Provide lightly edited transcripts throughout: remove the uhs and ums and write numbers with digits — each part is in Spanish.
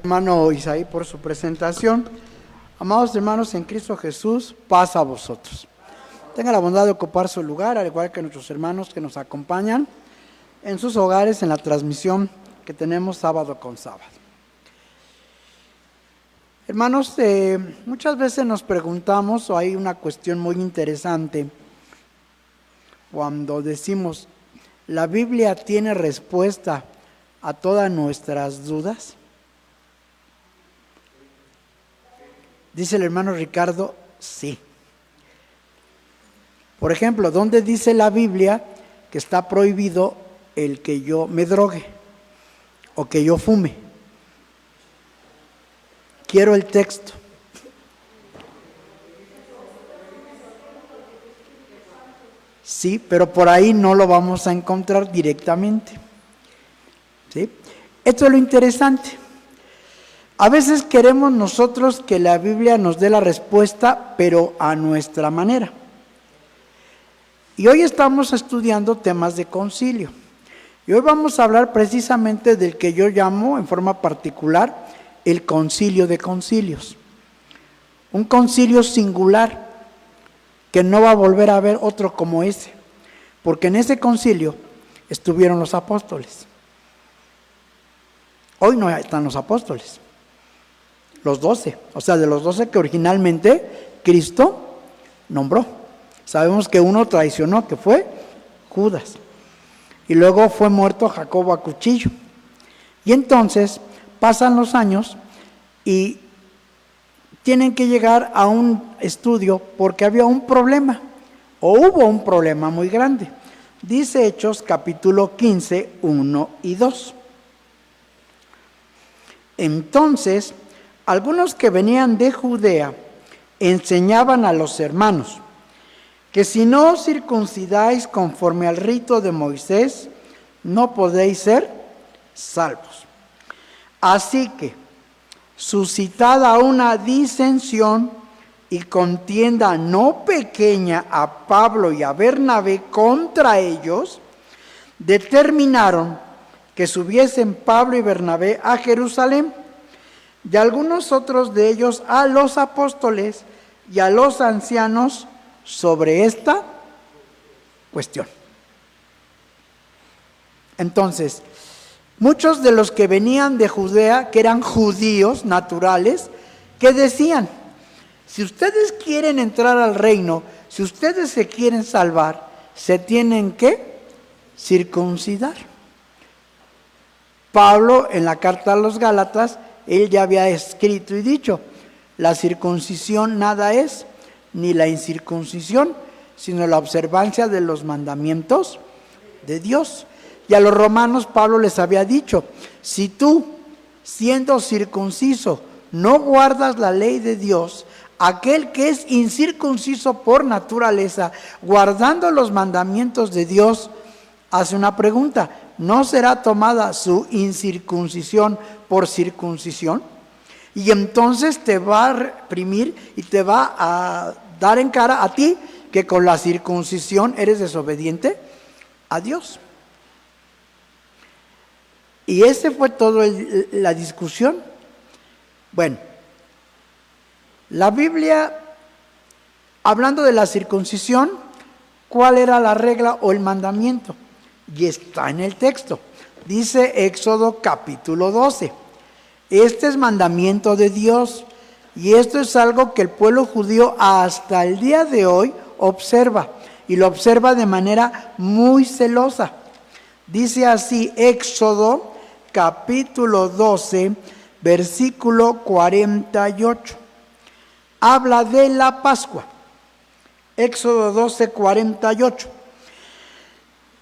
Hermano Isaí, por su presentación. Amados hermanos en Cristo Jesús, paz a vosotros. Tenga la bondad de ocupar su lugar, al igual que nuestros hermanos que nos acompañan en sus hogares en la transmisión que tenemos sábado con sábado. Hermanos, muchas veces nos preguntamos, o hay una cuestión muy interesante, cuando decimos, ¿la Biblia tiene respuesta a todas nuestras dudas? Dice el hermano Ricardo, sí. Por ejemplo, ¿dónde dice la Biblia que está prohibido el que yo me drogue o que yo fume? Quiero el texto. Sí, pero por ahí no lo vamos a encontrar directamente. ¿Sí? Esto es lo interesante. A veces queremos nosotros que la Biblia nos dé la respuesta, pero a nuestra manera. Y hoy estamos estudiando temas de concilio. Y hoy vamos a hablar precisamente del que yo llamo en forma particular el concilio de concilios. Un concilio singular que no va a volver a haber otro como ese. Porque en ese concilio estuvieron los apóstoles. Hoy no están los apóstoles. Los 12, o sea, de los 12 que originalmente Cristo nombró. Sabemos que uno traicionó, que fue Judas. Y luego fue muerto Jacobo a cuchillo. Y entonces pasan los años y tienen que llegar a un estudio porque había un problema, o hubo un problema muy grande. Dice Hechos capítulo 15, 1 y 2. Entonces, algunos que venían de Judea enseñaban a los hermanos que si no os circuncidáis conforme al rito de Moisés, no podéis ser salvos. Así que, suscitada una disensión y contienda no pequeña a Pablo y a Bernabé contra ellos, determinaron que subiesen Pablo y Bernabé a Jerusalén, y algunos otros de ellos a los apóstoles y a los ancianos sobre esta cuestión. Entonces, muchos de los que venían de Judea, que eran judíos naturales, que decían, si ustedes quieren entrar al reino, si ustedes se quieren salvar, se tienen que circuncidar. Pablo, en la carta a los Gálatas, él ya había escrito y dicho, la circuncisión nada es, ni la incircuncisión, sino la observancia de los mandamientos de Dios. Y a los romanos Pablo les había dicho, si tú, siendo circunciso, no guardas la ley de Dios, aquel que es incircunciso por naturaleza, guardando los mandamientos de Dios, hace una pregunta, ¿no será tomada su incircuncisión por circuncisión? Y entonces te va a reprimir y te va a dar en cara a ti que con la circuncisión eres desobediente a Dios. Y ese fue todo la discusión. Bueno, la Biblia, hablando de la circuncisión, ¿cuál era la regla o el mandamiento? Y está en el texto. Dice Éxodo capítulo 12. Este es mandamiento de Dios. Y esto es algo que el pueblo judío hasta el día de hoy observa. Y lo observa de manera muy celosa. Dice así Éxodo capítulo 12, versículo 48. Habla de la Pascua. Éxodo 12, 48.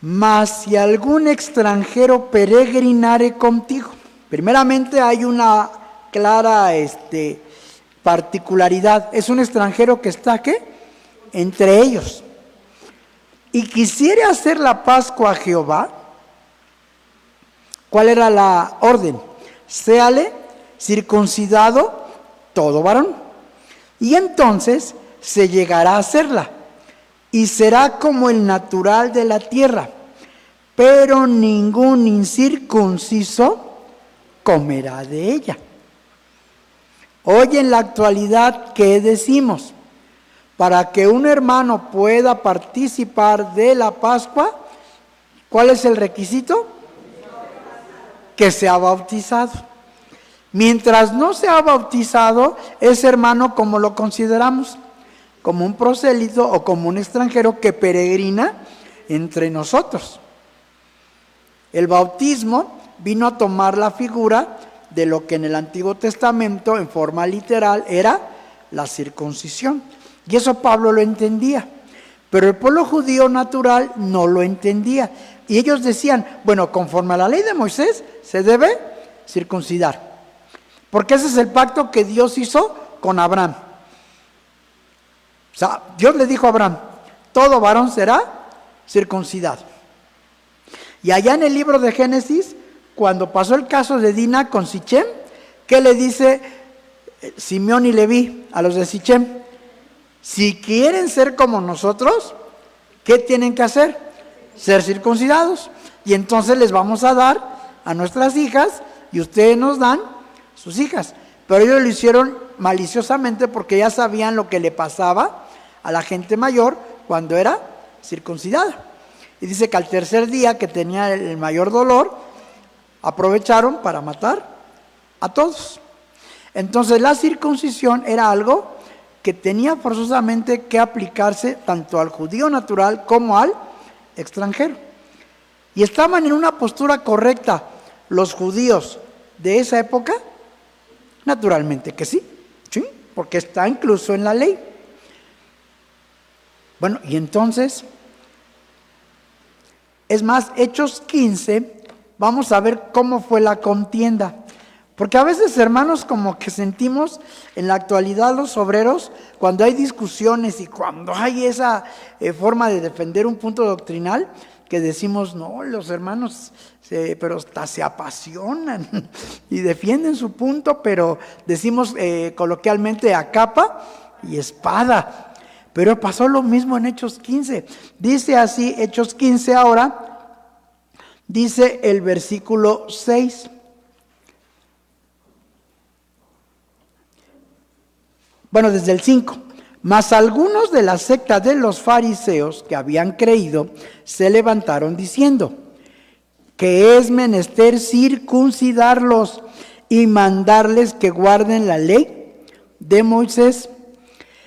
Mas si algún extranjero peregrinare contigo. Primeramente hay una clara particularidad. Es un extranjero que está, ¿qué? Entre ellos. Y quisiere hacer la Pascua a Jehová. ¿Cuál era la orden? Séale circuncidado todo varón. Y entonces se llegará a hacerla. Y será como el natural de la tierra, pero ningún incircunciso comerá de ella. Hoy en la actualidad, ¿qué decimos? Para que un hermano pueda participar de la Pascua, ¿cuál es el requisito? Que sea bautizado. Mientras no sea bautizado, ese hermano, ¿cómo lo consideramos? Como un prosélito o como un extranjero que peregrina entre nosotros. El bautismo vino a tomar la figura de lo que en el Antiguo Testamento, en forma literal, era la circuncisión. Y eso Pablo lo entendía. Pero el pueblo judío natural no lo entendía. Y ellos decían, bueno, conforme a la ley de Moisés, se debe circuncidar. Porque ese es el pacto que Dios hizo con Abraham. O sea, Dios le dijo a Abraham, todo varón será circuncidado. Y allá en el libro de Génesis, cuando pasó el caso de Dina con Sichem, ¿qué le dice Simeón y Leví a los de Sichem? Si quieren ser como nosotros, ¿qué tienen que hacer? Ser circuncidados. Y entonces les vamos a dar a nuestras hijas y ustedes nos dan sus hijas. Pero ellos lo hicieron maliciosamente porque ya sabían lo que le pasaba a la gente mayor cuando era circuncidada. Y dice que al tercer día, que tenía el mayor dolor, aprovecharon para matar a todos. Entonces la circuncisión era algo que tenía forzosamente que aplicarse tanto al judío natural como al extranjero. Y estaban en una postura correcta los judíos de esa época. Naturalmente que sí, porque está incluso en la ley. Bueno, y entonces, es más, Hechos 15, vamos a ver cómo fue la contienda. Porque a veces, hermanos, como que sentimos en la actualidad los obreros, cuando hay discusiones y cuando hay esa forma de defender un punto doctrinal, que decimos, no, los hermanos, pero hasta se apasionan y defienden su punto, pero decimos coloquialmente a capa y espada. Pero pasó lo mismo en Hechos 15. Dice así, Hechos 15 ahora, dice el versículo 6. Bueno, desde el 5. Mas algunos de la secta de los fariseos que habían creído se levantaron diciendo que es menester circuncidarlos y mandarles que guarden la ley de Moisés.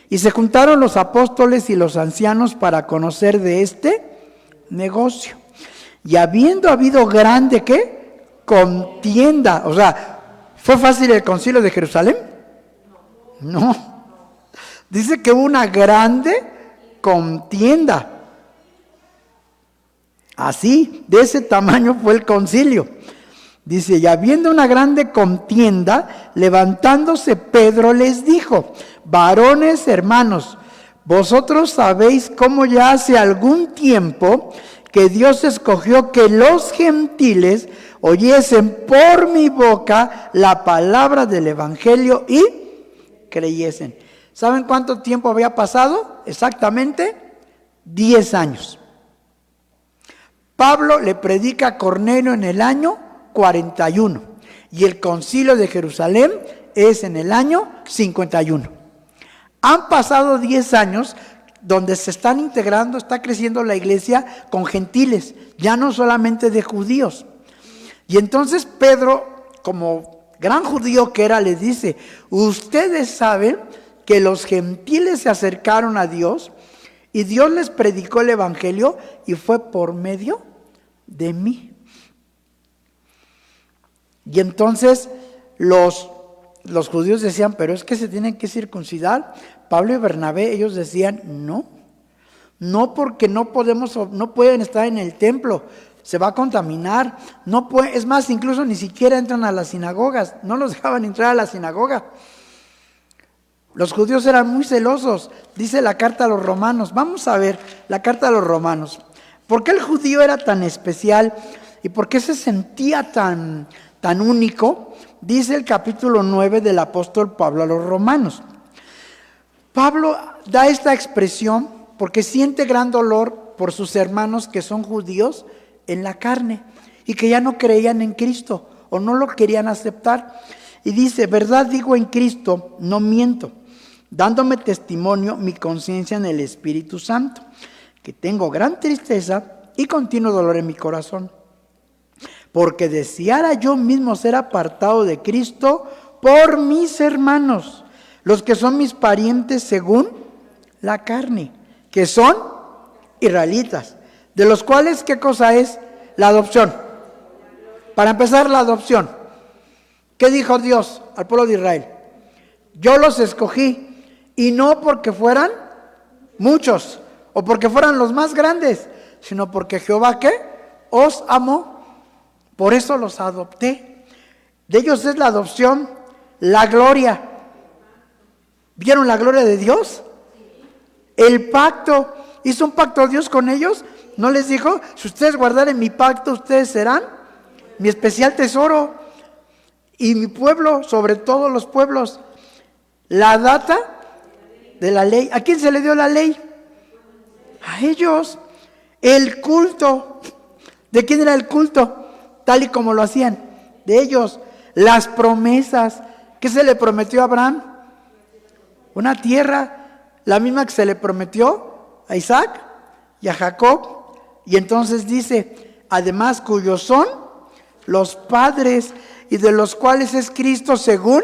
Y se juntaron los apóstoles y los ancianos para conocer de este negocio. Y habiendo habido grande, ¿qué? Contienda. O sea, ¿fue fácil el concilio de Jerusalén? No. Dice que hubo una grande contienda. Así, de ese tamaño fue el concilio. Dice, y habiendo una grande contienda, levantándose Pedro les dijo, varones hermanos, vosotros sabéis cómo ya hace algún tiempo que Dios escogió que los gentiles oyesen por mi boca la palabra del evangelio y creyesen. ¿Saben cuánto tiempo había pasado? Exactamente 10 años. Pablo le predica a Cornelio en el año 41 y el concilio de Jerusalén es en el año 51. Han pasado 10 años donde se están integrando, está creciendo la iglesia con gentiles, ya no solamente de judíos. Y entonces Pedro, como gran judío que era, les dice, ustedes saben que los gentiles se acercaron a Dios y Dios les predicó el evangelio y fue por medio de mí. Y entonces los judíos decían, pero es que se tienen que circuncidar. Pablo y Bernabé, ellos decían, no porque no pueden estar en el templo, se va a contaminar, es más, incluso ni siquiera entran a las sinagogas, no los dejaban entrar a la sinagoga. Los judíos eran muy celosos, dice la carta a los romanos. Vamos a ver la carta a los romanos. ¿Por qué el judío era tan especial y por qué se sentía tan único? Dice el capítulo 9 del apóstol Pablo a los romanos. Pablo da esta expresión porque siente gran dolor por sus hermanos que son judíos en la carne y que ya no creían en Cristo o no lo querían aceptar. Y dice, verdad digo en Cristo, no miento, dándome testimonio mi conciencia en el Espíritu Santo, que tengo gran tristeza y continuo dolor en mi corazón. Porque deseara yo mismo ser apartado de Cristo por mis hermanos, los que son mis parientes según la carne, que son israelitas, de los cuales, ¿qué cosa es? La adopción. Para empezar, la adopción. ¿Qué dijo Dios al pueblo de Israel? Yo los escogí, y no porque fueran muchos, o porque fueran los más grandes, sino porque Jehová, ¿qué? Os amó. Por eso los adopté. De ellos es la adopción, la gloria. ¿Vieron la gloria de Dios? El pacto. ¿Hizo un pacto Dios con ellos? ¿No les dijo? Si ustedes guardaren mi pacto, ustedes serán mi especial tesoro y mi pueblo sobre todos los pueblos. La data de la ley. ¿A quién se le dio la ley? A ellos. El culto. ¿De quién era el culto? Tal y como lo hacían. De ellos. Las promesas. ¿Qué se le prometió a Abraham? Una tierra. La misma que se le prometió a Isaac y a Jacob. Y entonces dice, además cuyos son los padres y de los cuales es Cristo según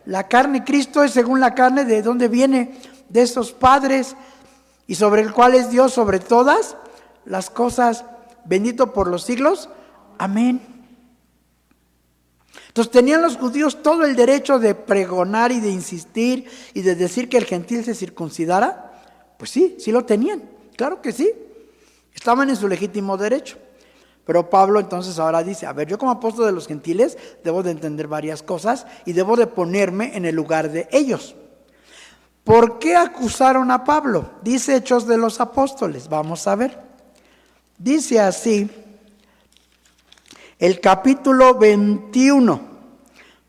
la carne. Cristo es según la carne. ¿De dónde viene? De esos padres, y sobre el cual es Dios sobre todas las cosas, bendito por los siglos. Amén. Entonces tenían los judíos todo el derecho de pregonar y de insistir y de decir que el gentil se circuncidara. Pues sí, sí lo tenían, claro que sí. Estaban en su legítimo derecho. Pero Pablo entonces ahora dice, a ver, yo como apóstol de los gentiles debo de entender varias cosas y debo de ponerme en el lugar de ellos. ¿Por qué acusaron a Pablo? Dice Hechos de los Apóstoles, vamos a ver. Dice así, el capítulo 21,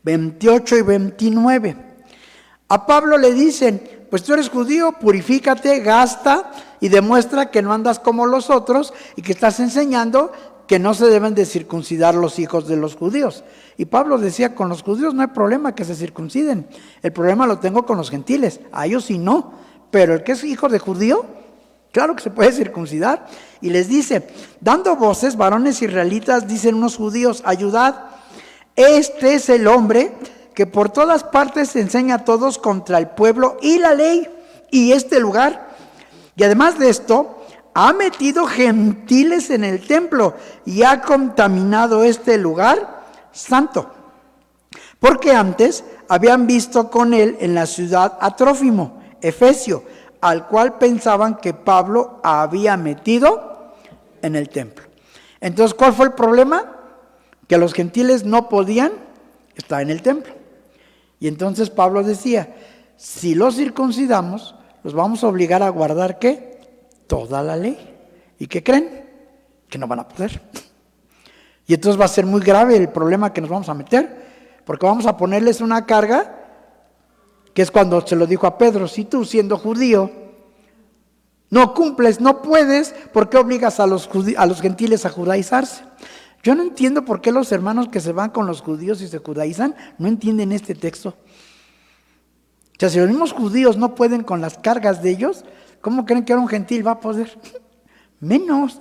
28 y 29. A Pablo le dicen, pues tú eres judío, purifícate, gasta y demuestra que no andas como los otros y que estás enseñando que no se deben de circuncidar los hijos de los judíos. Y Pablo decía, con los judíos no hay problema que se circunciden, el problema lo tengo con los gentiles, a ellos sí no, pero el que es hijo de judío, claro que se puede circuncidar. Y les dice, dando voces, varones israelitas, dicen unos judíos, ayudad, este es el hombre que por todas partes enseña a todos contra el pueblo y la ley y este lugar. Y además de esto, ha metido gentiles en el templo y ha contaminado este lugar santo. Porque antes habían visto con él en la ciudad a Trófimo, efesio, al cual pensaban que Pablo había metido en el templo. Entonces, ¿cuál fue el problema? Que los gentiles no podían estar en el templo. Y entonces Pablo decía, si los circuncidamos, los vamos a obligar a guardar, ¿qué? Toda la ley. ¿Y qué creen? Que no van a poder. Y entonces va a ser muy grave el problema que nos vamos a meter, porque vamos a ponerles una carga, que es cuando se lo dijo a Pedro, si tú siendo judío no cumples, no puedes, ¿por qué obligas a los gentiles a judaizarse? Yo no entiendo por qué los hermanos que se van con los judíos y se judaizan no entienden este texto. O sea, si los mismos judíos no pueden con las cargas de ellos, ¿cómo creen que ahora un gentil va a poder? Menos.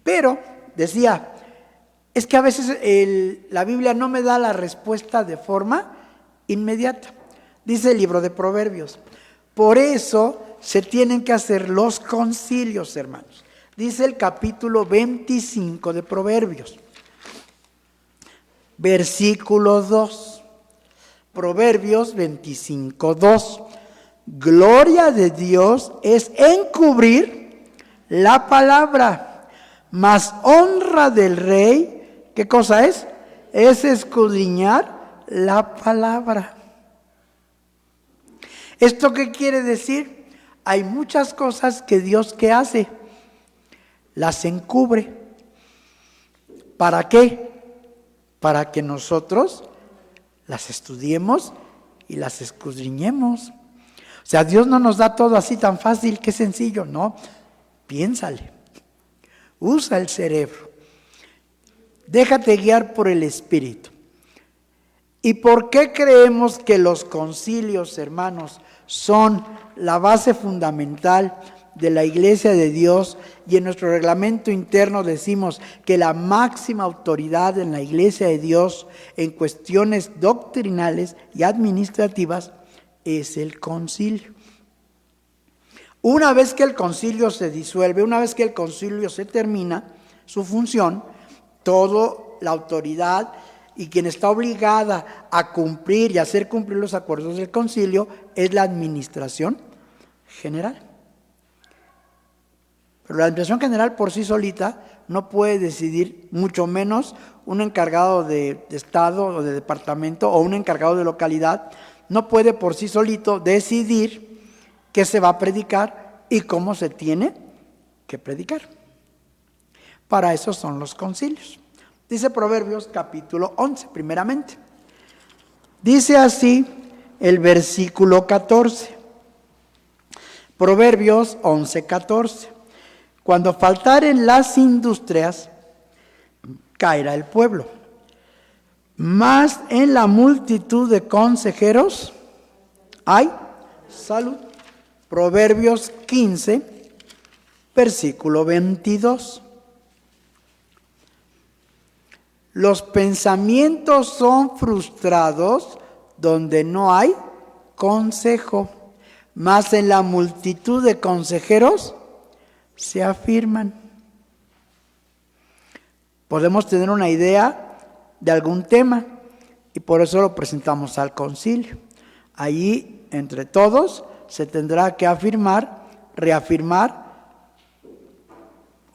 Pero, decía, es que a veces la Biblia no me da la respuesta de forma inmediata. Dice el libro de Proverbios. Por eso se tienen que hacer los concilios, hermanos. Dice el capítulo 25 de Proverbios. Versículo 2. Proverbios 25, 2. Gloria de Dios es encubrir la palabra, mas honra del rey, ¿qué cosa es? Es escudriñar la palabra. ¿Esto qué quiere decir? Hay muchas cosas que Dios que hace, las encubre. ¿Para qué? Para que nosotros las estudiemos y las escudriñemos. O sea, Dios no nos da todo así tan fácil, qué sencillo, no. Piénsale, usa el cerebro, déjate guiar por el Espíritu. ¿Y por qué creemos que los concilios, hermanos, son la base fundamental de la Iglesia de Dios? Y en nuestro reglamento interno decimos que la máxima autoridad en la Iglesia de Dios en cuestiones doctrinales y administrativas es el concilio. Una vez que el concilio se disuelve, una vez que el concilio se termina su función, toda la autoridad y quien está obligada a cumplir y hacer cumplir los acuerdos del concilio es la administración general. Pero la administración general por sí solita no puede decidir, mucho menos un encargado de estado o de departamento o un encargado de localidad, no puede por sí solito decidir qué se va a predicar y cómo se tiene que predicar. Para eso son los concilios. Dice Proverbios capítulo 11, primeramente. Dice así el versículo 14. Proverbios 11, 14. Cuando faltaren las industrias, caerá el pueblo. Mas en la multitud de consejeros hay salud. Proverbios 15, versículo 22. Los pensamientos son frustrados donde no hay consejo, mas en la multitud de consejeros se afirman. Podemos tener una idea de algún tema y por eso lo presentamos al concilio. Allí, entre todos, se tendrá que afirmar, reafirmar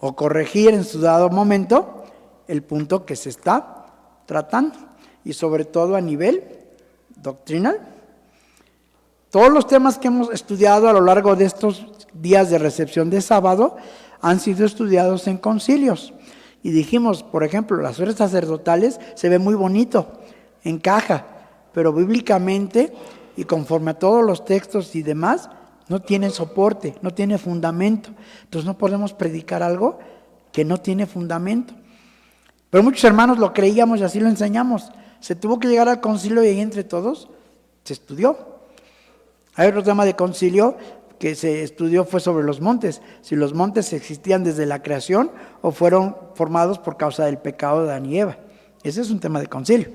o corregir en su dado momento el punto que se está tratando y sobre todo a nivel doctrinal. Todos los temas que hemos estudiado a lo largo de estos días de recepción de sábado han sido estudiados en concilios. Y dijimos, por ejemplo, las horas sacerdotales se ve muy bonito, encaja, pero bíblicamente y conforme a todos los textos y demás, no tiene soporte, no tiene fundamento. Entonces no podemos predicar algo que no tiene fundamento. Pero muchos hermanos lo creíamos y así lo enseñamos. Se tuvo que llegar al concilio y ahí entre todos se estudió. Hay otro tema de concilio que se estudió fue sobre los montes. Si los montes existían desde la creación o fueron formados por causa del pecado de Adán y Eva. Ese es un tema de concilio.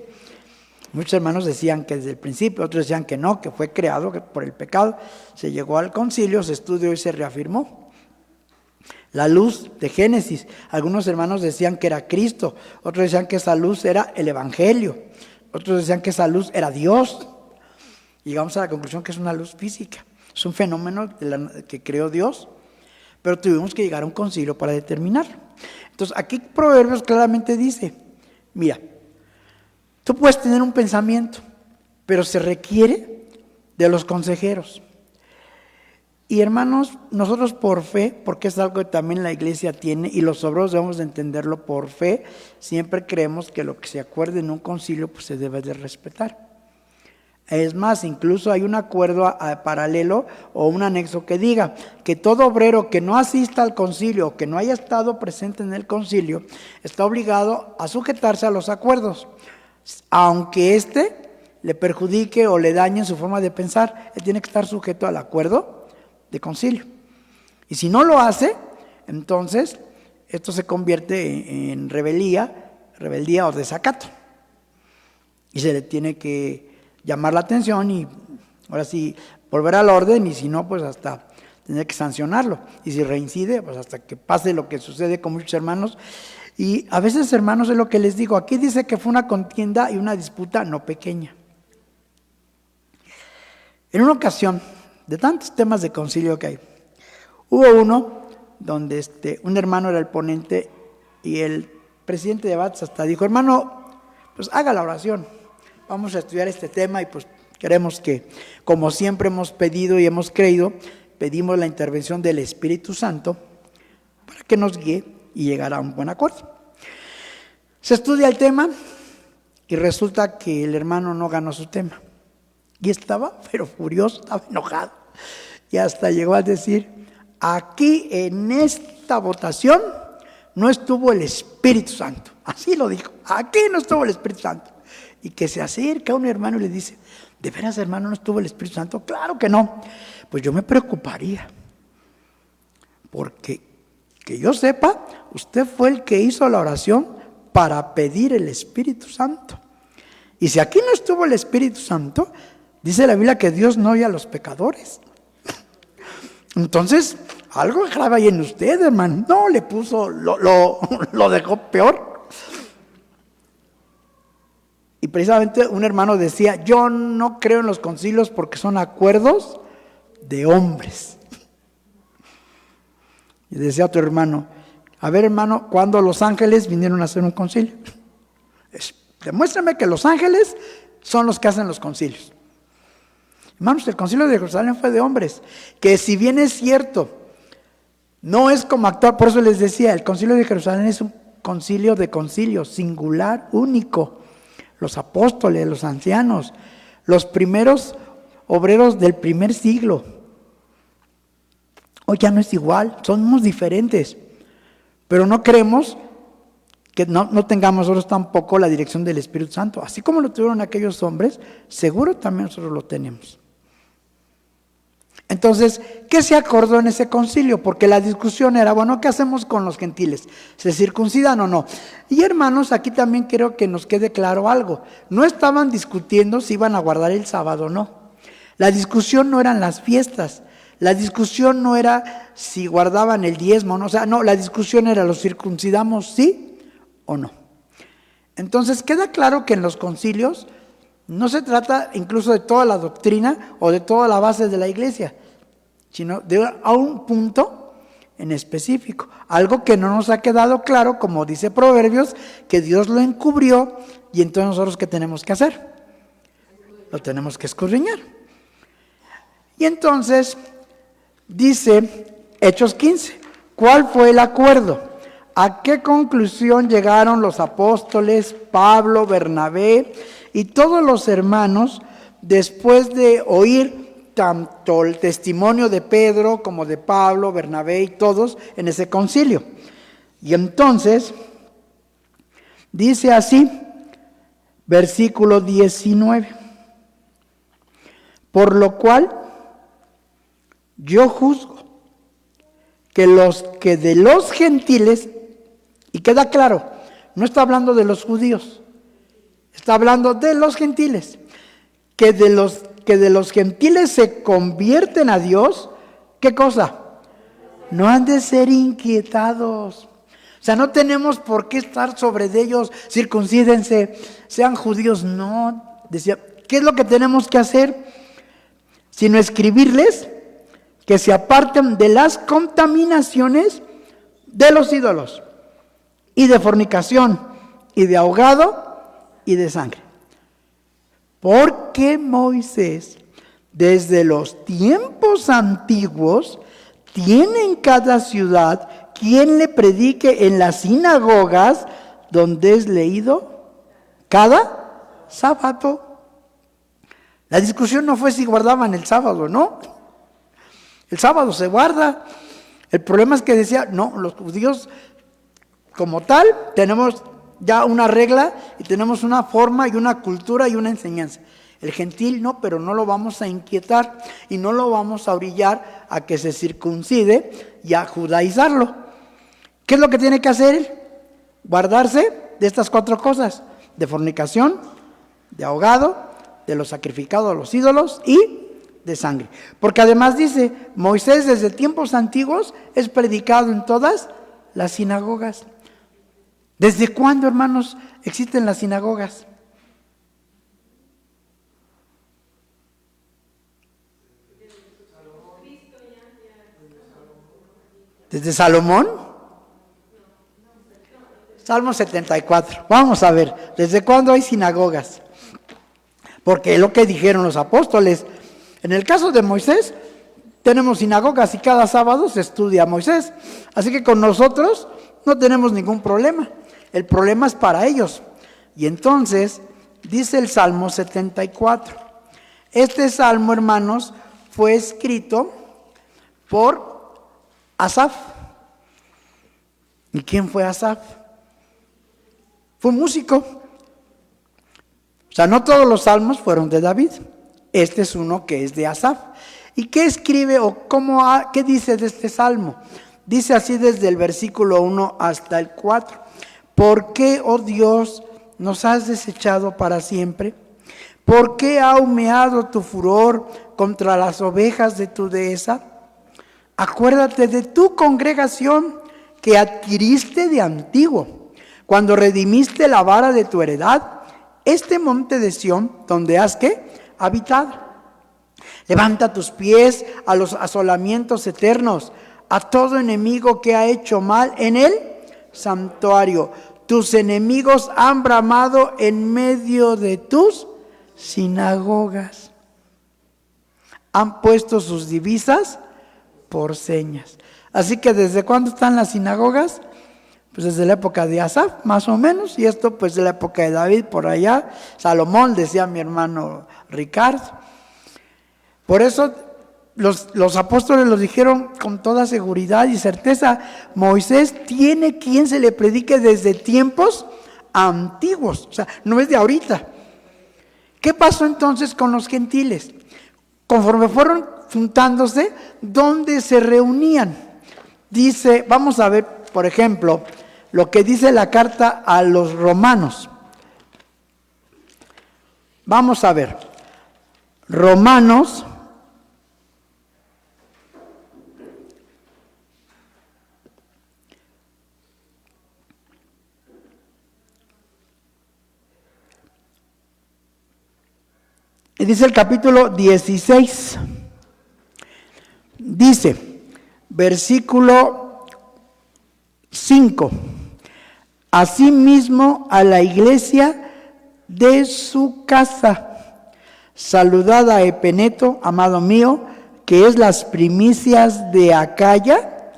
Muchos hermanos decían que desde el principio, otros decían que no, que fue creado por el pecado. Se llegó al concilio, se estudió y se reafirmó. La luz de Génesis, algunos hermanos decían que era Cristo, otros decían que esa luz era el Evangelio, otros decían que esa luz era Dios. Llegamos a la conclusión que es una luz física, es un fenómeno que creó Dios, pero tuvimos que llegar a un concilio para determinarlo. Entonces aquí Proverbios claramente dice, mira, tú puedes tener un pensamiento, pero se requiere de los consejeros. Y hermanos, nosotros por fe, porque es algo que también la iglesia tiene y los obreros debemos de entenderlo por fe, siempre creemos que lo que se acuerde en un concilio pues se debe de respetar. Es más, incluso hay un acuerdo paralelo o un anexo que diga que todo obrero que no asista al concilio o que no haya estado presente en el concilio está obligado a sujetarse a los acuerdos, aunque éste le perjudique o le dañe su forma de pensar, él tiene que estar sujeto al acuerdo de concilio. Y si no lo hace, entonces esto se convierte en rebeldía o desacato. Y se le tiene que llamar la atención y ahora sí volver al orden y si no, pues hasta tener que sancionarlo. Y si reincide, pues hasta que pase lo que sucede con muchos hermanos. Y a veces, hermanos, es lo que les digo. Aquí dice que fue una contienda y una disputa no pequeña. En una ocasión, de tantos temas de concilio que hay, hubo uno donde un hermano era el ponente y el presidente de debates hasta dijo, hermano, pues haga la oración, vamos a estudiar este tema y pues queremos que, como siempre hemos pedido y hemos creído, pedimos la intervención del Espíritu Santo para que nos guíe y llegar a un buen acuerdo. Se estudia el tema y resulta que el hermano no ganó su tema. Y estaba, pero furioso, estaba enojado. Y hasta llegó a decir, aquí en esta votación no estuvo el Espíritu Santo. Así lo dijo, aquí no estuvo el Espíritu Santo. y que se acerca a un hermano y le dice, ¿de veras, hermano, no estuvo el Espíritu Santo? Claro que no. Pues yo me preocuparía, porque que yo sepa, usted fue el que hizo la oración para pedir el Espíritu Santo. Y si aquí no estuvo el Espíritu Santo, dice la Biblia que Dios no oye a los pecadores. Entonces, algo grave ahí en usted, hermano. No, le puso, lo dejó peor. Y precisamente un hermano decía, yo no creo en los concilios porque son acuerdos de hombres. Y decía otro hermano, a ver, hermano, ¿cuándo los ángeles vinieron a hacer un concilio? Demuéstrame que los ángeles son los que hacen los concilios. Hermanos, el concilio de Jerusalén fue de hombres, que si bien es cierto, no es como actual, por eso les decía, el concilio de Jerusalén es un concilio de concilios, singular, único. Los apóstoles, los ancianos, los primeros obreros del primer siglo. Hoy ya no es igual, somos diferentes, pero no creemos que no tengamos nosotros tampoco la dirección del Espíritu Santo. Así como lo tuvieron aquellos hombres, seguro también nosotros lo tenemos. Entonces, ¿qué se acordó en ese concilio? Porque la discusión era, bueno, ¿qué hacemos con los gentiles? ¿Se circuncidan o no? Y hermanos, aquí también quiero que nos quede claro algo. No estaban discutiendo si iban a guardar el sábado o no. La discusión no eran las fiestas. La discusión no era si guardaban el diezmo o no. O sea, no, la discusión era, ¿los circuncidamos sí o no? Entonces queda claro que en los concilios no se trata incluso de toda la doctrina o de toda la base de la iglesia, sino a un punto en específico, algo que no nos ha quedado claro, como dice Proverbios, que Dios lo encubrió, y entonces nosotros ¿qué tenemos que hacer? Lo tenemos que escudriñar. Y entonces dice Hechos 15, ¿cuál fue el acuerdo? ¿A qué conclusión llegaron los apóstoles, Pablo, Bernabé y todos los hermanos después de oír tanto el testimonio de Pedro como de Pablo, Bernabé y todos en ese concilio? Y entonces dice así, versículo 19, por lo cual yo juzgo que de los gentiles, y queda claro, no está hablando de los judíos, está hablando de los gentiles, que de los gentiles se convierten a Dios, ¿qué cosa? No han de ser inquietados. O sea, no tenemos por qué estar sobre de ellos, circuncídense, sean judíos, no. Decía, ¿qué es lo que tenemos que hacer? Sino escribirles que se aparten de las contaminaciones de los ídolos, y de fornicación, y de ahogado, y de sangre. Porque Moisés, desde los tiempos antiguos, tiene en cada ciudad quien le predique en las sinagogas, donde es leído cada sábado. La discusión no fue si guardaban el sábado o no. El sábado se guarda. El problema es que decía, no, los judíos como tal tenemos ya una regla y tenemos una forma y una cultura y una enseñanza. El gentil no, pero no lo vamos a inquietar y no lo vamos a orillar a que se circuncide y a judaizarlo. ¿Qué es lo que tiene que hacer él? Guardarse de estas 4 cosas: de fornicación, de ahogado, de lo sacrificado a los ídolos y de sangre. Porque además dice, Moisés desde tiempos antiguos es predicado en todas las sinagogas. ¿Desde cuándo, hermanos, existen las sinagogas? ¿Desde Salomón? Salmo 74. Vamos a ver, ¿desde cuándo hay sinagogas? Porque es lo que dijeron los apóstoles. En el caso de Moisés, tenemos sinagogas y cada sábado se estudia a Moisés. Así que con nosotros no tenemos ningún problema. El problema es para ellos. Y entonces, dice el Salmo 74. Este salmo, hermanos, fue escrito por Asaf. ¿Y quién fue Asaf? Fue un músico. sea, no todos los salmos fueron de David. Este es uno que es de Asaf. ¿Y qué escribe o qué dice de este salmo? Dice así desde el versículo 1 hasta el 4. ¿Por qué, oh Dios, nos has desechado para siempre? ¿Por qué ha humeado tu furor contra las ovejas de tu dehesa? Acuérdate de tu congregación que adquiriste de antiguo, cuando redimiste la vara de tu heredad, este monte de Sión, donde has habitado. Levanta tus pies a los asolamientos eternos, a todo enemigo que ha hecho mal en el santuario. Tus enemigos han bramado en medio de tus sinagogas. Han puesto sus divisas por señas. Así que ¿desde cuándo están las sinagogas? Pues desde la época de Asaf, más o menos, y esto pues de la época de David, por allá, Salomón, decía mi hermano Ricardo. Por eso los apóstoles lo dijeron con toda seguridad y certeza: Moisés tiene quien se le predique desde tiempos antiguos, o sea, no es de ahorita. ¿Qué pasó entonces con los gentiles? Conforme fueron juntándose, ¿dónde se reunían? Dice, vamos a ver, por ejemplo, lo que dice la carta a los romanos. Vamos a ver, Romanos y dice el capítulo 16, dice, versículo 5, asimismo a la iglesia de su casa, saludad a Epeneto, amado mío, que es las primicias de Acaya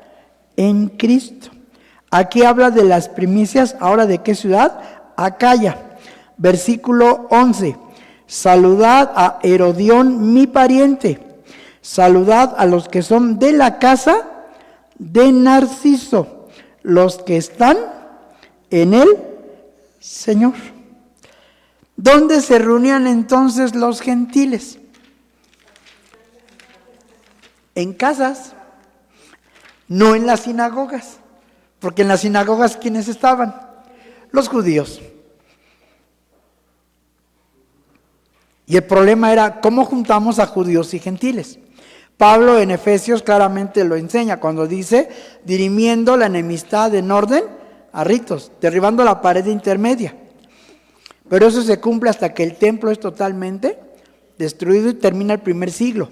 en Cristo. Aquí habla de las primicias, ahora ¿de qué ciudad? Acaya. Versículo 11, saludad a Herodión, mi pariente. Saludad a los que son de la casa de Narciso, los que están en el Señor. ¿Dónde se reunían entonces los gentiles? En casas, no en las sinagogas, porque en las sinagogas ¿quiénes estaban? Los judíos. Y el problema era, ¿cómo juntamos a judíos y gentiles? Pablo en Efesios claramente lo enseña cuando dice, dirimiendo la enemistad en orden a ritos, derribando la pared intermedia. Pero eso se cumple hasta que el templo es totalmente destruido y termina el primer siglo.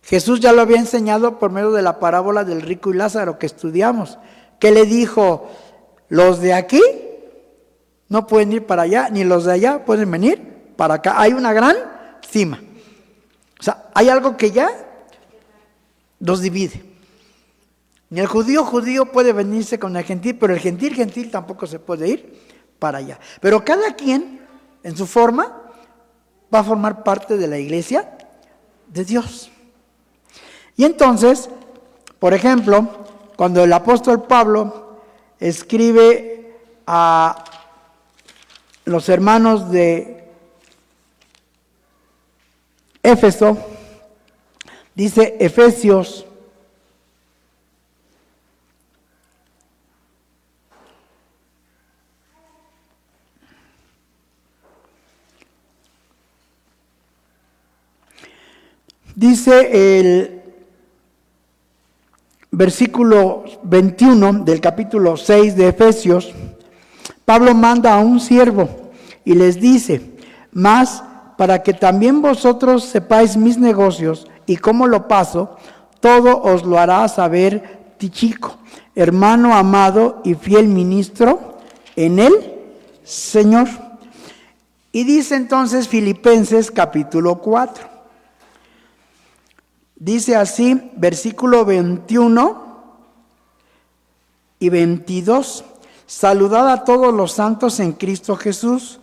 Jesús ya lo había enseñado por medio de la parábola del rico y Lázaro que estudiamos. ¿Qué le dijo? Los de aquí no pueden ir para allá, ni los de allá pueden venir para acá. Hay una gran cima. O sea, hay algo que ya los divide. Ni el judío puede venirse con el gentil, pero el gentil tampoco se puede ir para allá. Pero cada quien, en su forma, va a formar parte de la iglesia de Dios. Y entonces, por ejemplo, cuando el apóstol Pablo escribe a los hermanos de Éfeso, dice Efesios dice el versículo 21 del capítulo 6 de Efesios, Pablo manda a un siervo y les dice, mas para que también vosotros sepáis mis negocios y cómo lo paso, todo os lo hará saber Tíquico, hermano amado y fiel ministro en el Señor. Y dice entonces Filipenses capítulo 4. Dice así, versículo 21 y 22. Saludad a todos los santos en Cristo Jesús.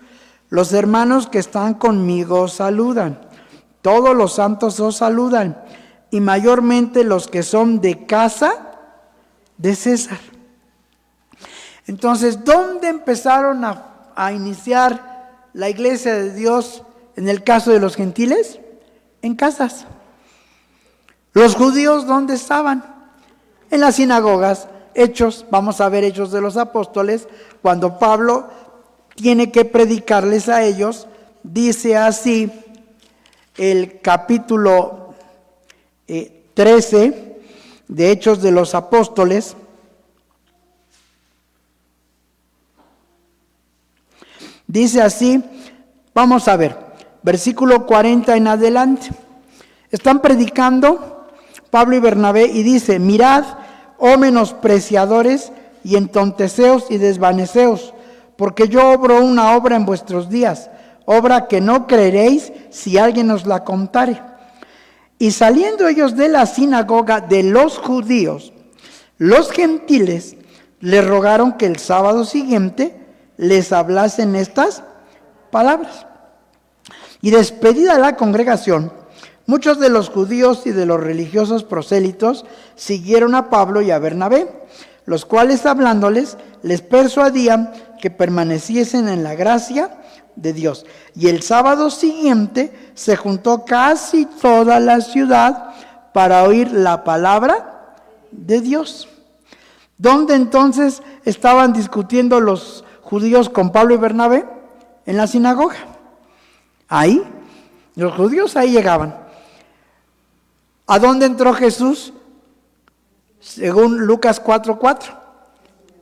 Los hermanos que están conmigo saludan. Todos los santos os saludan. Y mayormente los que son de casa de César. Entonces, ¿dónde empezaron a iniciar la iglesia de Dios en el caso de los gentiles? En casas. ¿Los judíos dónde estaban? En las sinagogas. Hechos, vamos a ver Hechos de los Apóstoles, cuando Pablo tiene que predicarles a ellos, dice así el capítulo 13 de Hechos de los Apóstoles. Dice así, vamos a ver, versículo 40 en adelante. Están predicando Pablo y Bernabé y dice: mirad, oh menospreciadores y entonteceos y desvaneceos, porque yo obro una obra en vuestros días, obra que no creeréis si alguien os la contare. Y saliendo ellos de la sinagoga de los judíos, los gentiles les rogaron que el sábado siguiente les hablasen estas palabras. Y despedida la congregación, muchos de los judíos y de los religiosos prosélitos siguieron a Pablo y a Bernabé, los cuales hablándoles les persuadían que permaneciesen en la gracia de Dios. Y el sábado siguiente se juntó casi toda la ciudad para oír la palabra de Dios. ¿Dónde entonces estaban discutiendo los judíos con Pablo y Bernabé? En la sinagoga. Ahí, los judíos ahí llegaban. ¿A dónde entró Jesús? Según Lucas 4:4,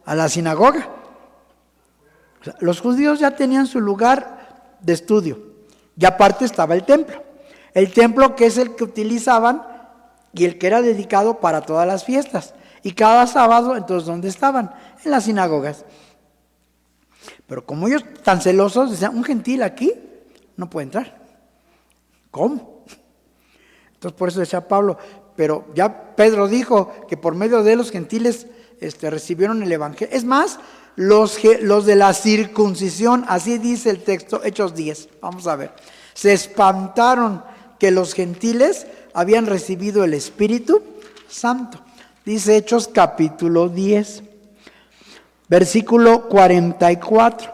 a la sinagoga. O sea, los judíos ya tenían su lugar de estudio. Y aparte estaba el templo. El templo que es el que utilizaban y el que era dedicado para todas las fiestas. Y cada sábado, entonces, ¿dónde estaban? En las sinagogas. Pero como ellos tan celosos, decían, un gentil aquí no puede entrar. ¿Cómo? Entonces por eso decía Pablo, pero ya Pedro dijo que por medio de los gentiles recibieron el evangelio. Es más, los de la circuncisión, así dice el texto, Hechos 10, vamos a ver. Se espantaron que los gentiles habían recibido el Espíritu Santo. Dice Hechos capítulo 10, versículo 44.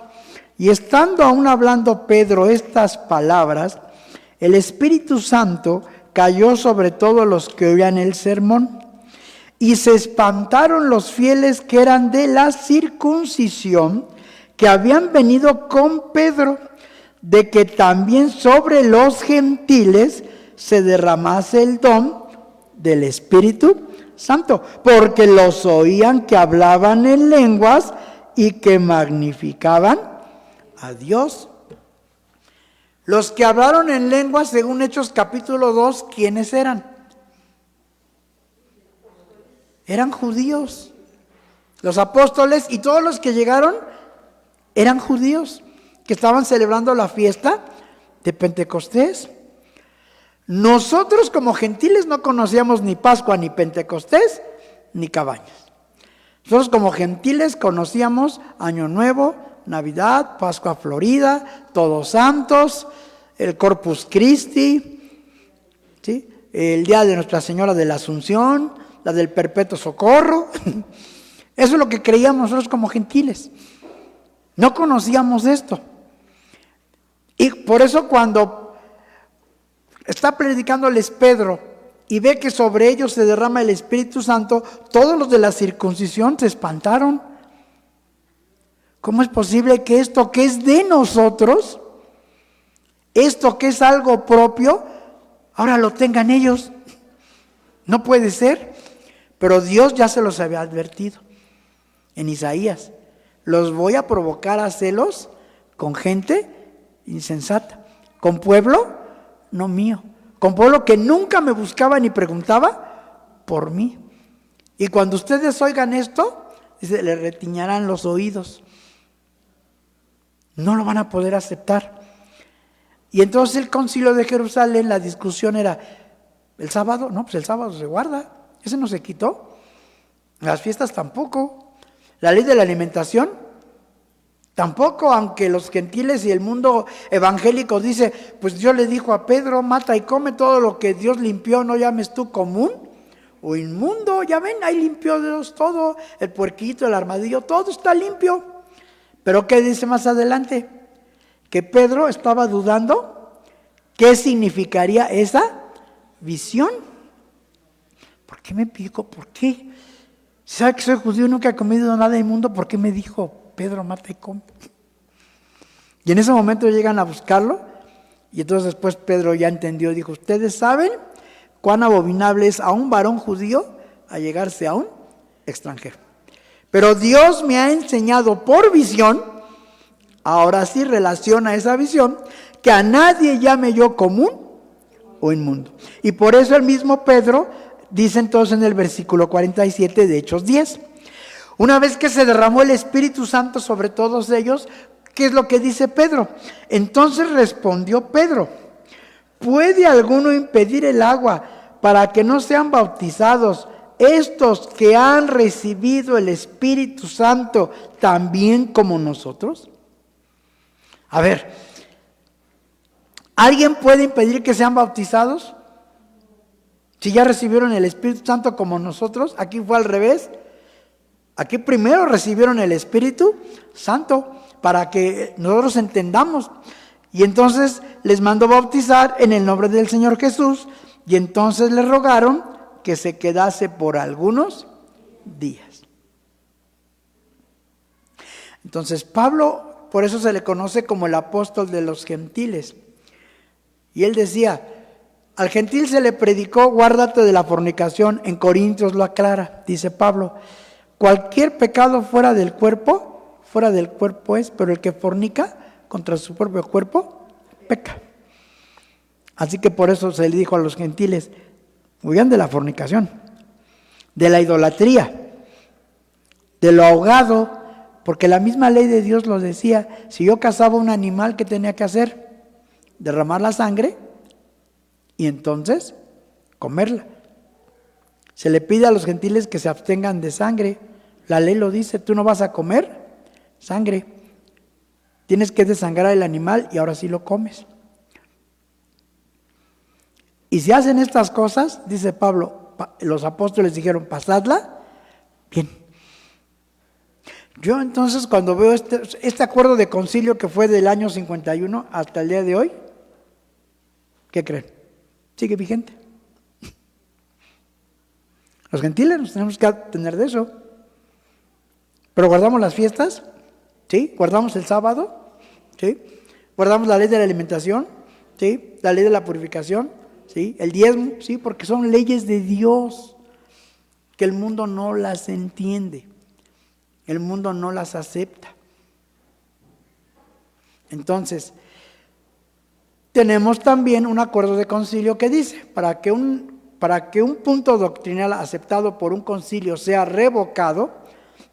Y estando aún hablando Pedro estas palabras, el Espíritu Santo cayó sobre todos los que oían el sermón. Y se espantaron los fieles que eran de la circuncisión, que habían venido con Pedro, de que también sobre los gentiles se derramase el don del Espíritu Santo, porque los oían que hablaban en lenguas y que magnificaban a Dios. Los que hablaron en lenguas, según Hechos capítulo 2, ¿quiénes eran? Eran judíos. Los apóstoles y todos los que llegaron eran judíos que estaban celebrando la fiesta de Pentecostés. Nosotros como gentiles no conocíamos ni Pascua, ni Pentecostés, ni Cabañas. Nosotros como gentiles conocíamos Año Nuevo, Navidad, Pascua Florida, Todos Santos, el Corpus Christi, ¿sí? El día de Nuestra Señora de la Asunción, la del Perpetuo Socorro. Eso es lo que creíamos nosotros como gentiles. No conocíamos esto. Y por eso cuando está predicándoles Pedro y ve que sobre ellos se derrama el Espíritu Santo, todos los de la circuncisión se espantaron. ¿Cómo es posible que esto que es de nosotros, esto que es algo propio, ahora lo tengan ellos? No puede ser. Pero Dios ya se los había advertido en Isaías. Los voy a provocar a celos con gente insensata, con pueblo no mío, con pueblo que nunca me buscaba ni preguntaba por mí. Y cuando ustedes oigan esto, dice, le retiñarán los oídos. No lo van a poder aceptar. Y entonces el concilio de Jerusalén, la discusión era, ¿el sábado? No, pues el sábado se guarda. Ese no se quitó. Las fiestas tampoco. La ley de la alimentación tampoco, aunque los gentiles y el mundo evangélico dice, pues Dios le dijo a Pedro, mata y come todo lo que Dios limpió, no llames tú común o inmundo. Ya ven, ahí limpió Dios todo, el puerquito, el armadillo, todo está limpio. Pero ¿qué dice más adelante? que Pedro estaba dudando qué significaría esa visión. ¿Por qué me pico? ¿Por qué? Si sabe que soy judío, nunca he comido nada inmundo, ¿por qué me dijo, Pedro, mata y come? Y en ese momento llegan a buscarlo, y entonces después Pedro ya entendió y dijo, ustedes saben cuán abominable es a un varón judío allegarse a un extranjero. Pero Dios me ha enseñado por visión, ahora sí relaciona esa visión, que a nadie llame yo común o inmundo. Y por eso el mismo Pedro dice entonces en el versículo 47 de Hechos 10, una vez que se derramó el Espíritu Santo sobre todos ellos, ¿qué es lo que dice Pedro? Entonces respondió Pedro, ¿puede alguno impedir el agua para que no sean bautizados estos que han recibido el Espíritu Santo también como nosotros? A ver, ¿alguien puede impedir que sean bautizados? Si ya recibieron el Espíritu Santo como nosotros, aquí fue al revés. Aquí primero recibieron el Espíritu Santo para que nosotros entendamos. Y entonces les mandó bautizar en el nombre del Señor Jesús. Y entonces le rogaron que se quedase por algunos días. Entonces Pablo, por eso se le conoce como el apóstol de los gentiles. Y él decía, al gentil se le predicó, guárdate de la fornicación. En Corintios lo aclara, dice Pablo, cualquier pecado fuera del cuerpo es, pero el que fornica contra su propio cuerpo, peca. Así que por eso se le dijo a los gentiles, huyan de la fornicación, de la idolatría, de lo ahogado, porque la misma ley de Dios lo decía, si yo cazaba un animal, ¿qué tenía que hacer? Derramar la sangre y entonces comerla. Se le pide a los gentiles que se abstengan de sangre. La ley lo dice, tú no vas a comer sangre. Tienes que desangrar el animal y ahora sí lo comes. Y si hacen estas cosas, dice Pablo, los apóstoles dijeron, pasadla bien. Yo entonces cuando veo este acuerdo de concilio que fue del año 51 hasta el día de hoy, ¿qué creen? Sigue vigente. Los gentiles nos tenemos que atender de eso. Pero guardamos las fiestas, ¿sí? Guardamos el sábado, ¿sí? Guardamos la ley de la alimentación, ¿sí? La ley de la purificación, ¿sí? El diezmo, ¿sí? Porque son leyes de Dios que el mundo no las entiende. El mundo no las acepta. Entonces, tenemos también un acuerdo de concilio que dice, para que un punto doctrinal aceptado por un concilio sea revocado,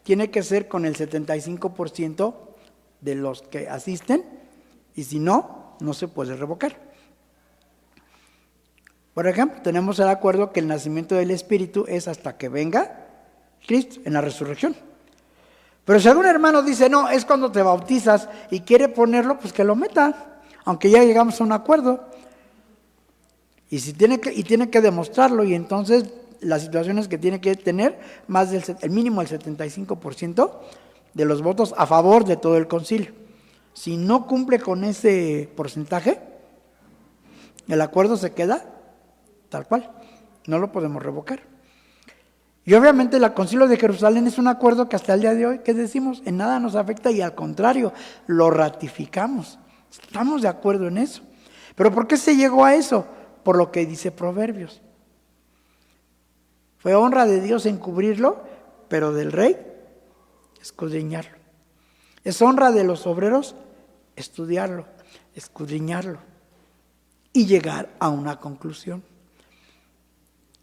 tiene que ser con el 75% de los que asisten, y si no, no se puede revocar. Por ejemplo, tenemos el acuerdo que el nacimiento del Espíritu es hasta que venga Cristo en la resurrección. Pero si algún hermano dice, no, es cuando te bautizas y quiere ponerlo, pues que lo meta, aunque ya llegamos a un acuerdo. Y tiene que demostrarlo, y entonces las situaciones que tiene que tener más el mínimo del 75% de los votos a favor de todo el concilio. Si no cumple con ese porcentaje, el acuerdo se queda tal cual, no lo podemos revocar. Y obviamente el concilio de Jerusalén es un acuerdo que hasta el día de hoy, ¿qué decimos? En nada nos afecta y al contrario, lo ratificamos. Estamos de acuerdo en eso. ¿Pero por qué se llegó a eso? Por lo que dice Proverbios. Fue honra de Dios encubrirlo, pero del rey escudriñarlo. Es honra de los obreros estudiarlo, escudriñarlo y llegar a una conclusión.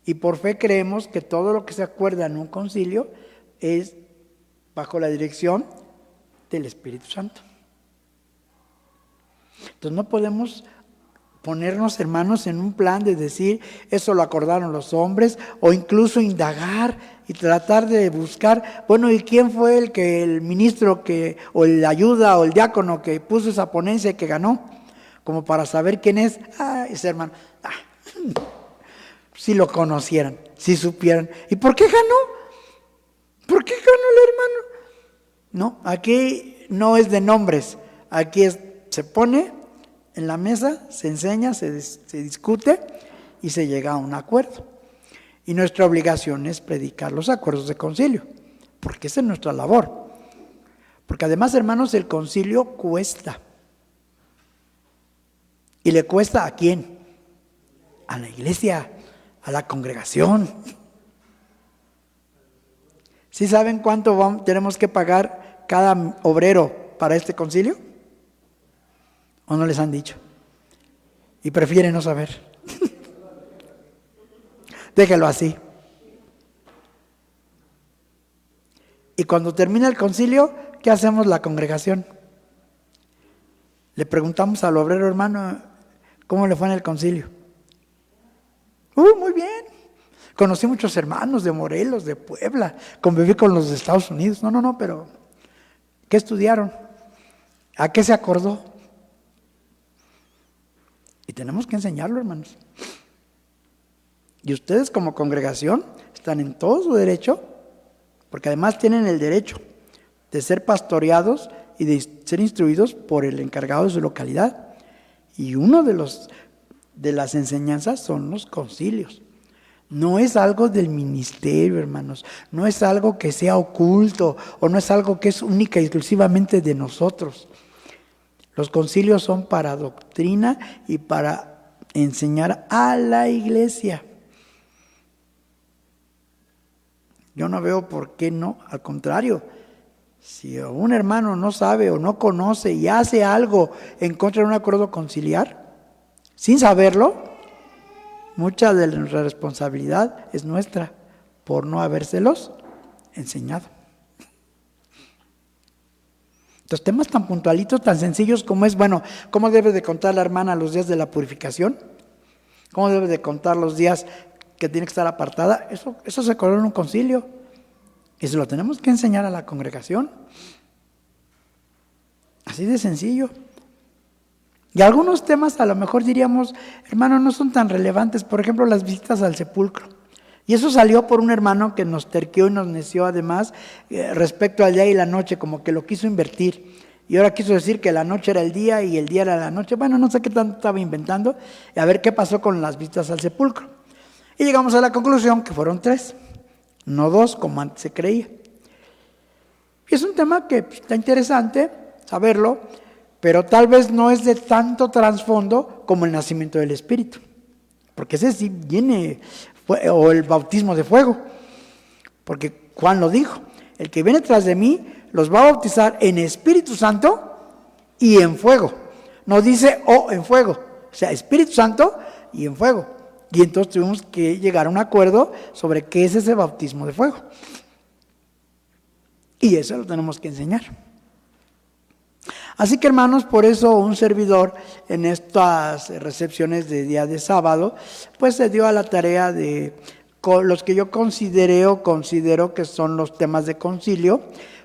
Y por fe creemos que todo lo que se acuerda en un concilio es bajo la dirección del Espíritu Santo. Entonces no podemos ponernos, hermanos, en un plan de decir, eso lo acordaron los hombres, o incluso indagar y tratar de buscar, bueno, ¿y quién fue el ministro o el ayuda o el diácono que puso esa ponencia y que ganó? Como para saber quién es. Ese hermano, si lo conocieran, si supieran. ¿Y por qué ganó? ¿Por qué ganó el hermano? No, aquí no es de nombres, aquí es se pone en la mesa, se enseña, se discute y se llega a un acuerdo. Y nuestra obligación es predicar los acuerdos de concilio, porque esa es nuestra labor. Porque además, hermanos, el concilio cuesta. ¿Y le cuesta a quién? A la iglesia, a la congregación. ¿Sí saben cuánto tenemos que pagar cada obrero para este concilio? ¿O no les han dicho? Y prefieren no saber. Déjelo así. Y cuando termina el concilio, ¿qué hacemos la congregación? Le preguntamos al obrero, hermano, ¿cómo le fue en el concilio? Muy bien. Conocí muchos hermanos de Morelos, de Puebla, conviví con los de Estados Unidos. No, pero ¿qué estudiaron? ¿A qué se acordó? Y tenemos que enseñarlo, hermanos. Y ustedes como congregación están en todo su derecho, porque además tienen el derecho de ser pastoreados y de ser instruidos por el encargado de su localidad. Y uno de las enseñanzas son los concilios. No es algo del ministerio, hermanos. No es algo que sea oculto o no es algo que es única y exclusivamente de nosotros. Los concilios son para doctrina y para enseñar a la iglesia. Yo no veo por qué no, al contrario. Si un hermano no sabe o no conoce y hace algo en contra de un acuerdo conciliar, sin saberlo, mucha de nuestra responsabilidad es nuestra por no habérselos enseñado. Entonces, temas tan puntualitos, tan sencillos como es, bueno, ¿cómo debe de contar la hermana los días de la purificación? ¿Cómo debe de contar los días que tiene que estar apartada? Eso se acordó en un concilio. Y se lo tenemos que enseñar a la congregación. Así de sencillo. Y algunos temas a lo mejor diríamos, hermano, no son tan relevantes. Por ejemplo, las visitas al sepulcro. Y eso salió por un hermano que nos terqueó y nos neció además respecto al día y la noche, como que lo quiso invertir. Y ahora quiso decir que la noche era el día y el día era la noche. Bueno, no sé qué tanto estaba inventando. A ver qué pasó con las visitas al sepulcro. Y llegamos a la conclusión que fueron 3, no 2 como antes se creía. Y es un tema que está interesante saberlo, pero tal vez no es de tanto trasfondo como el nacimiento del Espíritu. Porque ese sí viene, o el bautismo de fuego. Porque Juan lo dijo, el que viene tras de mí los va a bautizar en Espíritu Santo y en fuego. No dice en fuego, o sea, Espíritu Santo y en fuego. Y entonces tuvimos que llegar a un acuerdo sobre qué es ese bautismo de fuego. Y eso lo tenemos que enseñar. Así que, hermanos, por eso un servidor en estas recepciones de día de sábado, pues se dio a la tarea de los que yo considero que son los temas de concilio,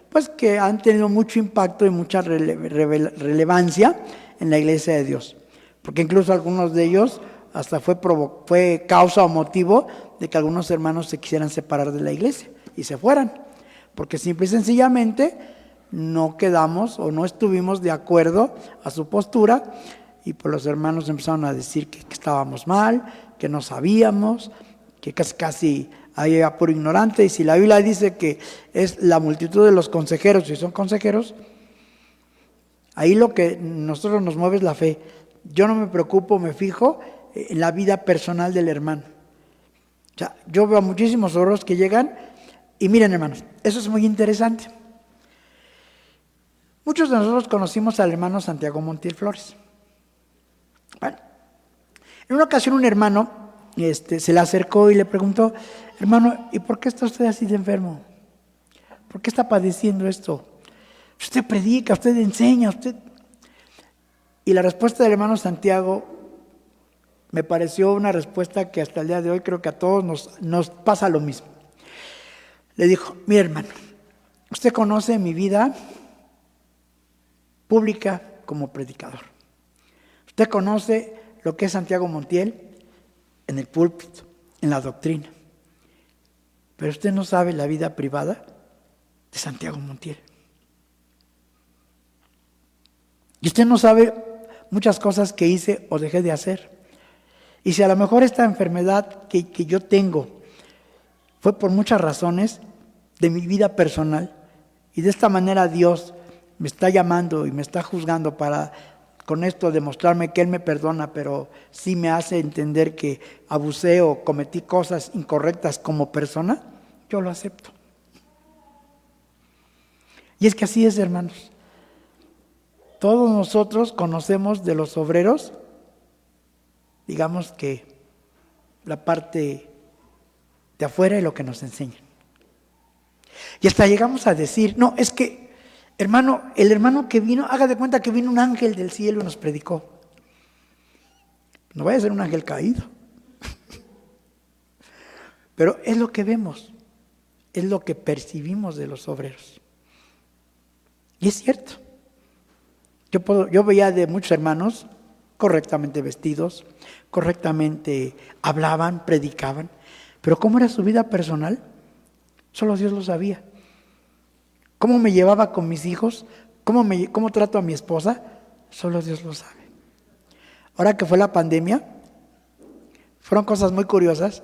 pues que han tenido mucho impacto y mucha relevancia en la Iglesia de Dios. Porque incluso algunos de ellos hasta fue causa o motivo de que algunos hermanos se quisieran separar de la iglesia y se fueran. Porque simple y sencillamente no quedamos o no estuvimos de acuerdo a su postura y pues los hermanos empezaron a decir que estábamos mal, que no sabíamos, que casi había puro ignorante. Y si la Biblia dice que es la multitud de los consejeros, si son consejeros, ahí lo que nosotros nos mueve es la fe. Yo no me preocupo, me fijo en la vida personal del hermano. O sea, yo veo muchísimos oros que llegan y miren, hermanos, eso es muy interesante. Muchos de nosotros conocimos al hermano Santiago Montiel Flores. Bueno, en una ocasión un hermano se le acercó y le preguntó, hermano, ¿y por qué está usted así de enfermo? ¿Por qué está padeciendo esto? Usted predica, usted enseña, usted... Y la respuesta del hermano Santiago me pareció una respuesta que hasta el día de hoy creo que a todos nos pasa lo mismo. Le dijo, mi hermano, usted conoce mi vida pública como predicador. Usted conoce lo que es Santiago Montiel en el púlpito, en la doctrina. Pero usted no sabe la vida privada de Santiago Montiel. Y usted no sabe muchas cosas que hice o dejé de hacer. Y si a lo mejor esta enfermedad que yo tengo fue por muchas razones de mi vida personal, y de esta manera Dios me está llamando y me está juzgando para con esto demostrarme que Él me perdona, pero sí me hace entender que abusé o cometí cosas incorrectas como persona, yo lo acepto. Y es que así es, hermanos. Todos nosotros conocemos de los obreros, digamos que la parte de afuera y lo que nos enseñan. Y hasta llegamos a decir, no, es que, hermano, el hermano que vino, haga de cuenta que vino un ángel del cielo y nos predicó. No vaya a ser un ángel caído. Pero es lo que vemos, es lo que percibimos de los obreros. Y es cierto. Yo veía de muchos hermanos correctamente vestidos, correctamente hablaban, predicaban, pero ¿cómo era su vida personal? Solo Dios lo sabía. ¿Cómo me llevaba con mis hijos? ¿Cómo trato a mi esposa? Solo Dios lo sabe. Ahora que fue la pandemia, fueron cosas muy curiosas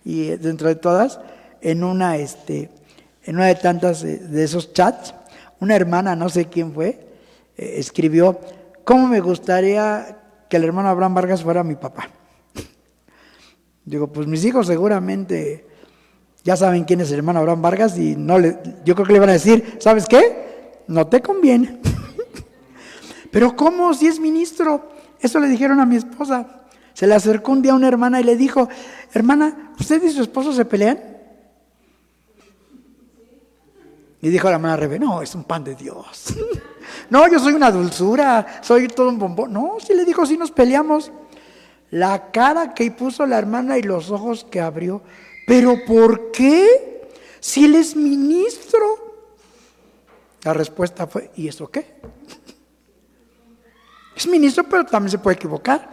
y dentro de todas, en una de tantas de esos chats, una hermana, no sé quién fue, escribió, ¿cómo me gustaría que el hermano Abraham Vargas fuera mi papá? Digo, pues mis hijos seguramente ya saben quién es el hermano Abraham Vargas y yo creo que le van a decir, ¿sabes qué? No te conviene. Pero ¿cómo? Si es ministro. Eso le dijeron a mi esposa. Se le acercó un día una hermana y le dijo, hermana, ¿usted y su esposo se pelean? Y dijo la hermana Rebe, no, es un pan de Dios. No, yo soy una dulzura, soy todo un bombón. No, sí le dijo, sí nos peleamos. La cara que puso la hermana y los ojos que abrió. ¿Pero por qué? Si él es ministro. La respuesta fue, ¿y eso qué? Es ministro, pero también se puede equivocar.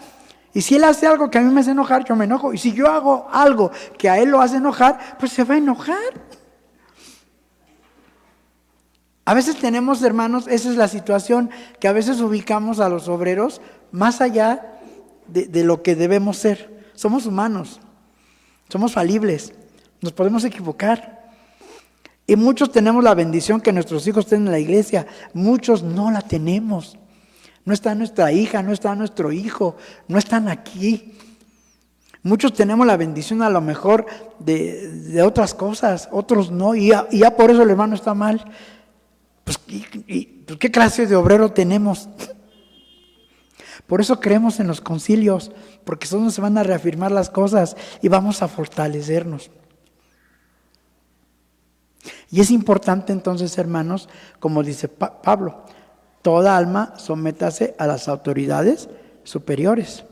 Y si él hace algo que a mí me hace enojar, yo me enojo. Y si yo hago algo que a él lo hace enojar, pues se va a enojar. A veces tenemos, hermanos, esa es la situación, que a veces ubicamos a los obreros más allá de lo que debemos ser. Somos humanos, somos falibles, nos podemos equivocar. Y muchos tenemos la bendición que nuestros hijos estén en la iglesia, muchos no la tenemos. No está nuestra hija, no está nuestro hijo, no están aquí. Muchos tenemos la bendición a lo mejor de otras cosas, otros no, y ya por eso el hermano está mal. Pues, ¿qué clase de obrero tenemos? Por eso creemos en los concilios, porque son donde se van a reafirmar las cosas y vamos a fortalecernos. Y es importante entonces, hermanos, como dice Pablo, toda alma sométase a las autoridades superiores.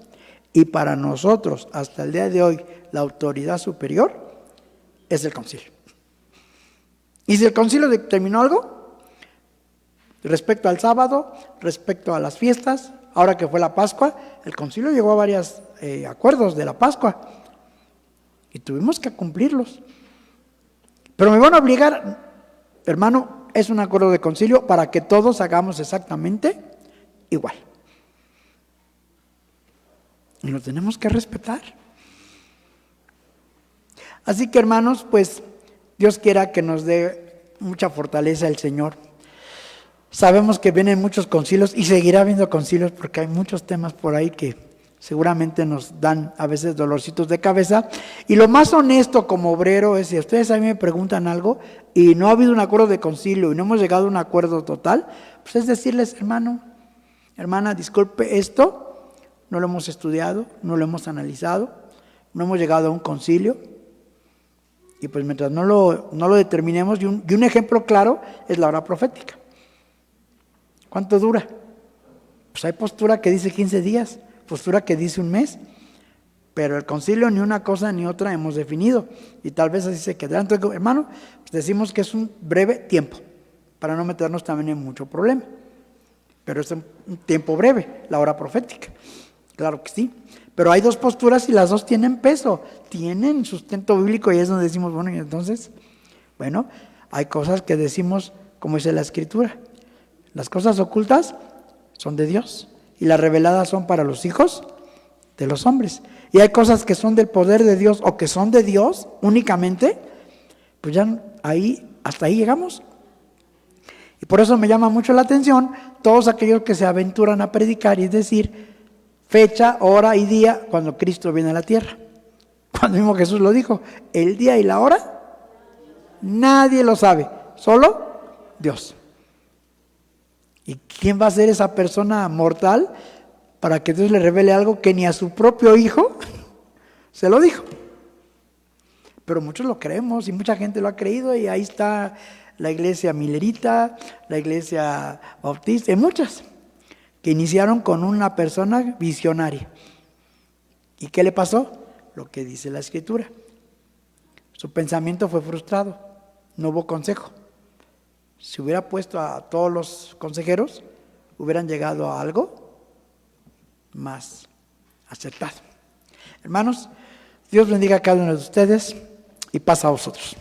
Y para nosotros, hasta el día de hoy, la autoridad superior es el concilio. ¿Y si el concilio determinó algo? Respecto al sábado, respecto a las fiestas, ahora que fue la Pascua, el concilio llegó a varios acuerdos de la Pascua y tuvimos que cumplirlos. Pero me van a obligar, hermano, es un acuerdo de concilio para que todos hagamos exactamente igual. Y lo tenemos que respetar. Así que, hermanos, pues Dios quiera que nos dé mucha fortaleza el Señor. Sabemos que vienen muchos concilios y seguirá habiendo concilios porque hay muchos temas por ahí que seguramente nos dan a veces dolorcitos de cabeza. Y lo más honesto como obrero es, si ustedes a mí me preguntan algo y no ha habido un acuerdo de concilio y no hemos llegado a un acuerdo total, pues es decirles, hermano, hermana, disculpe, esto no lo hemos estudiado, no lo hemos analizado, no hemos llegado a un concilio. Y pues mientras no lo determinemos, y un ejemplo claro es la hora profética. ¿Cuánto dura? Pues hay postura que dice 15 días, postura que dice un mes, pero el concilio ni una cosa ni otra hemos definido, y tal vez así se quedará. Entonces, hermano, pues decimos que es un breve tiempo, para no meternos también en mucho problema, pero es un tiempo breve, la hora profética, claro que sí, pero hay dos posturas y las dos tienen peso, tienen sustento bíblico, y es donde decimos, bueno, y entonces, bueno, hay cosas que decimos, como dice la Escritura, las cosas ocultas son de Dios y las reveladas son para los hijos de los hombres. Y hay cosas que son del poder de Dios o que son de Dios únicamente, pues ya hasta ahí llegamos. Y por eso me llama mucho la atención todos aquellos que se aventuran a predicar y decir fecha, hora y día cuando Cristo viene a la tierra. Cuando mismo Jesús lo dijo, el día y la hora, nadie lo sabe, solo Dios. ¿Y quién va a ser esa persona mortal para que Dios le revele algo que ni a su propio hijo se lo dijo? Pero muchos lo creemos y mucha gente lo ha creído, y ahí está la iglesia milerita, la iglesia bautista, y muchas que iniciaron con una persona visionaria. ¿Y qué le pasó? Lo que dice la Escritura. Su pensamiento fue frustrado, no hubo consejo. Si hubiera puesto a todos los consejeros, hubieran llegado a algo más acertado. Hermanos, Dios bendiga a cada uno de ustedes y paz a vosotros.